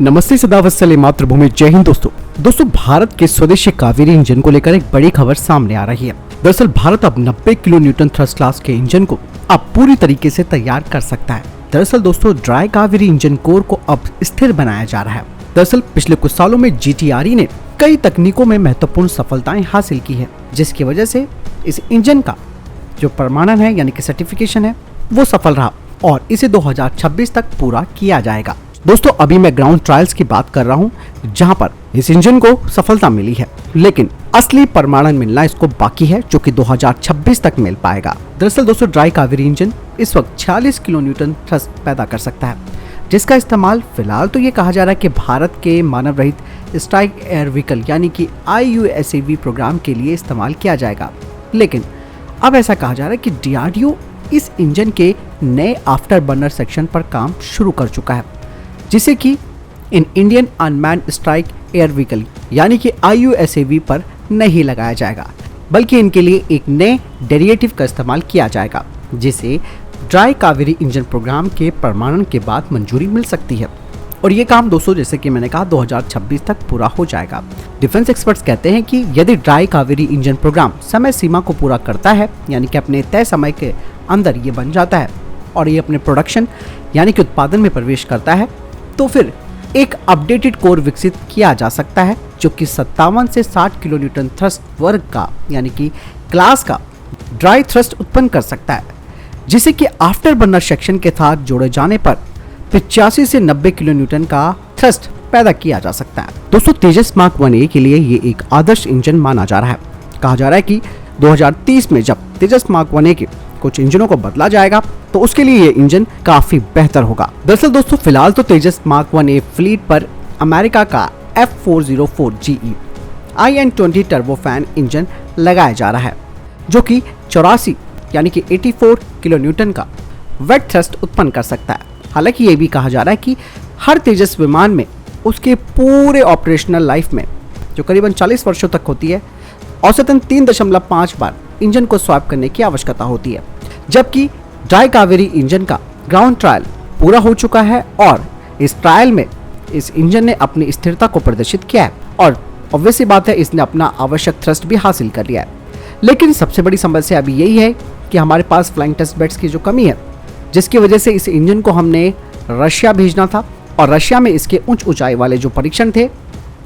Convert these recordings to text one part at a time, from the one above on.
नमस्ते, सदावत्सले मातृभूमि, जय हिंद। दोस्तों भारत के स्वदेशी कावेरी इंजन को लेकर एक बड़ी खबर सामने आ रही है। दरअसल भारत अब 90 किलो न्यूटन थ्रस्ट क्लास के इंजन को अब पूरी तरीके से तैयार कर सकता है। दरअसल दोस्तों ड्राई कावेरी इंजन कोर को अब स्थिर बनाया जा रहा है। दरअसल पिछले कुछ सालों में GTRE ने कई तकनीकों में महत्वपूर्ण सफलताएं हासिल की है, जिसकी वजह से इस इंजन का जो प्रमाणन है यानी कि सर्टिफिकेशन है वो सफल रहा और इसे 2026 तक पूरा किया जाएगा। दोस्तों अभी मैं ग्राउंड ट्रायल्स की बात कर रहा हूं, जहां पर इस इंजन को सफलता मिली है, लेकिन असली प्रमाणन मिलना इसको बाकी है, जो कि 2026 तक मिल पाएगा। दरअसल दोस्तों ड्राई कावेरी इंजन इस वक्त 46 किलो न्यूटन थ्रस्ट पैदा कर सकता है, जिसका इस्तेमाल फिलहाल तो ये कहा जा रहा है कि भारत के मानव रहित स्ट्राइक एयर व्हीकल यानी कि IUSAV प्रोग्राम के लिए इस्तेमाल किया जाएगा। लेकिन अब ऐसा कहा जा रहा है कि DRDO इस इंजन के नए आफ्टर बर्नर सेक्शन पर काम शुरू कर चुका है, जिसे कि in Indian unmanned strike air vehicle यानी कि IUSAV पर नहीं लगाया जाएगा, बल्कि इनके लिए एक नए डेरिवेटिव का इस्तेमाल किया जाएगा, जिसे ड्राई कावेरी इंजन प्रोग्राम के प्रमाणन के बाद मंजूरी मिल सकती है। और ये काम दोस्तों जैसे कि मैंने कहा 2026 तक पूरा हो जाएगा। डिफेंस एक्सपर्ट्स कहते हैं कि यदि ड्राई कावेरी इंजन प्रोग्राम समय सीमा को पूरा करता है, यानी कि अपने तय समय के अंदर ये बन जाता है और ये अपने प्रोडक्शन यानी कि उत्पादन में प्रवेश करता है, तो फिर एक अपडेटेड कोर विकसित किया जा सकता है, जो कि 57 से 60 किलो न्यूटन थ्रस्ट वर्ग का यानी कि क्लास का ड्राई थ्रस्ट उत्पन्न कर सकता है, जिसे कि आफ्टर बर्नर सेक्शन के साथ जोड़े जाने पर 85 से 90 किलो न्यूटन का थ्रस्ट पैदा किया जा सकता है। दोस्तों तेजस मार्क 1A के लिए ये एक आदर्श इंजन माना जा रहा है। कहा जा रहा है कि 2030 में जब तेजस मार्क 1A के कुछ इंजनों को बदला जाएगा तो उसके लिए ये इंजन काफी बेहतर होगा। दरअसल दोस्तों फिलहाल तो तेजस मार्क 1A फ्लीट पर अमेरिका का F404 GE IN20 turbofan engine लगाया जा रहा है, जो कि 84 यानी कि 84 किलो न्यूटन का वेट थ्रस्ट उत्पन्न कर सकता है। हालांकि ये भी कहा जा रहा है कि हर तेजस विमान में उसके पूरे ऑपरेशनल लाइफ में, जो करीबन 40 वर्षों तक होती है, औसतन 3.5 बार इंजन को स्वैप करने की आवश्यकता होती है। जबकि ड्राई कावेरी इंजन का ग्राउंड ट्रायल पूरा हो चुका है और इस ट्रायल में इस इंजन ने अपनी स्थिरता को प्रदर्शित किया है और ऑब्वियसली बात है इसने अपना आवश्यक थ्रस्ट भी हासिल कर लिया है। लेकिन सबसे बड़ी समस्या अभी यही है कि हमारे पास फ्लाइंग टेस्ट बेड्स की जो कमी है, जिसकी वजह से इस इंजन को हमने रशिया भेजना था और रशिया में इसके उच्च ऊंचाई वाले जो परीक्षण थे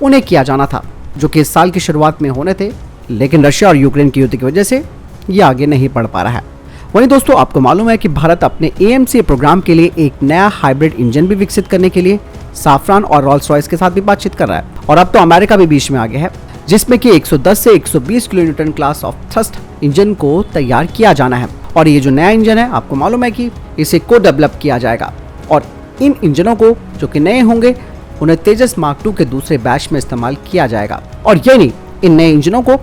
उन्हें किया जाना था, जो कि इस साल की शुरुआत में होने थे, लेकिन रशिया और यूक्रेन की युद्ध की वजह से ये आगे नहीं बढ़ पा रहा है। वहीं दोस्तों आपको मालूम है कि भारत अपने AMC प्रोग्राम के लिए एक नया हाइब्रिड इंजन भी विकसित करने के लिए साफ्रान और रॉल्स रॉयस के साथ भी बातचीत कर रहा है और अब तो अमेरिका भी बीच में आ गया है, जिसमें कि 110 से 120 kilo Newton class of thrust engine को तैयार किया जाना है। और ये जो नया इंजन है आपको मालूम है कि इसे को डेवलप किया जाएगा और इन इंजनों को जो कि नए होंगे उन्हें तेजस मार्क 2 के दूसरे बैच में इस्तेमाल किया जाएगा। और ये नहीं, इन नए इंजनों को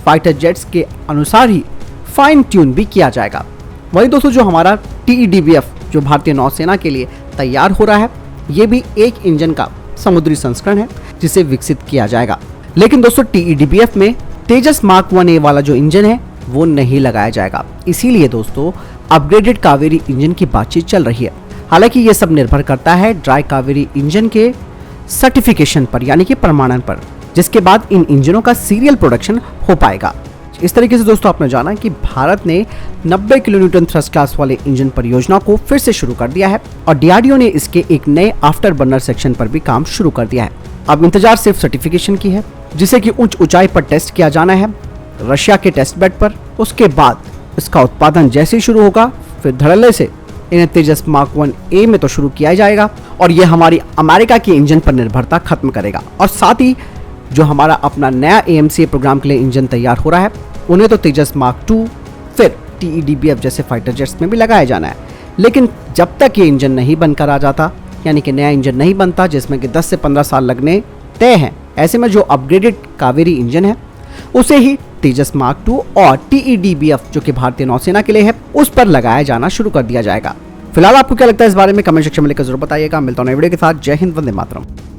फाइटर जेट्स के अनुसार ही फाइन ट्यून भी किया जाएगा। वही दोस्तों जो हमारा TEDBF जो भारतीय नौसेना के लिए तैयार हो रहा है, ये भी एक इंजन का समुद्री संस्करण है जिसे विकसित किया जाएगा। लेकिन दोस्तों TEDBF में तेजस मार्क 1A वाला जो इंजन है वो नहीं लगाया जाएगा। इसीलिए दोस्तों अपग्रेडेड कावेरी इंजन की बातचीत चल रही है। हालांकि ये सब निर्भर करता है ड्राई कावेरी इंजन के सर्टिफिकेशन पर यानी कि प्रमाणन पर, जिसके बाद इन इंजनों का सीरियल प्रोडक्शन हो पाएगा। इस तरीके से दोस्तों आपने जाना कि भारत ने 90 किलो न्यूटन थ्रस्ट क्लास वाले इंजन परियोजना को फिर से शुरू कर दिया है और DRDO ने इसके एक नए आफ्टर बर्नर सेक्शन पर भी काम शुरू कर दिया है। अब इंतजार सिर्फ सर्टिफिकेशन की है, जिसे कि उच्च ऊंचाई पर टेस्ट किया जाना है रशिया के टेस्ट बेड पर। उसके बाद इसका उत्पादन जैसे ही शुरू होगा फिर धड़ल्ले से इन्हें तेजस मार्क 1A में तो शुरू किया जाएगा और ये हमारी अमेरिका के इंजन पर निर्भरता खत्म करेगा। और साथ ही जो हमारा अपना नया AMC प्रोग्राम के लिए इंजन तैयार हो रहा है उन्हें तो तेजस मार्क 2 फिर TEDBF जैसे फाइटर जेट्स में भी लगाया जाना है। लेकिन जब तक ये इंजन नहीं बनकर आ जाता, यानी कि नया इंजन नहीं बनता जिसमें कि 10 से 15 साल लगने तय हैं, ऐसे में जो अपग्रेडेड कावेरी इंजन है उसे ही तेजस मार्क 2 और TEDBF जो कि भारतीय नौसेना के लिए है उस पर लगाया जाना शुरू कर दिया जाएगा। फिलहाल आपको क्या लगता है इस बारे में कमेंट सेक्शन में लिखकर जरूर बताइएगा। मिलता हूं नए वीडियो के साथ। जय हिंद, वंदे मातरम।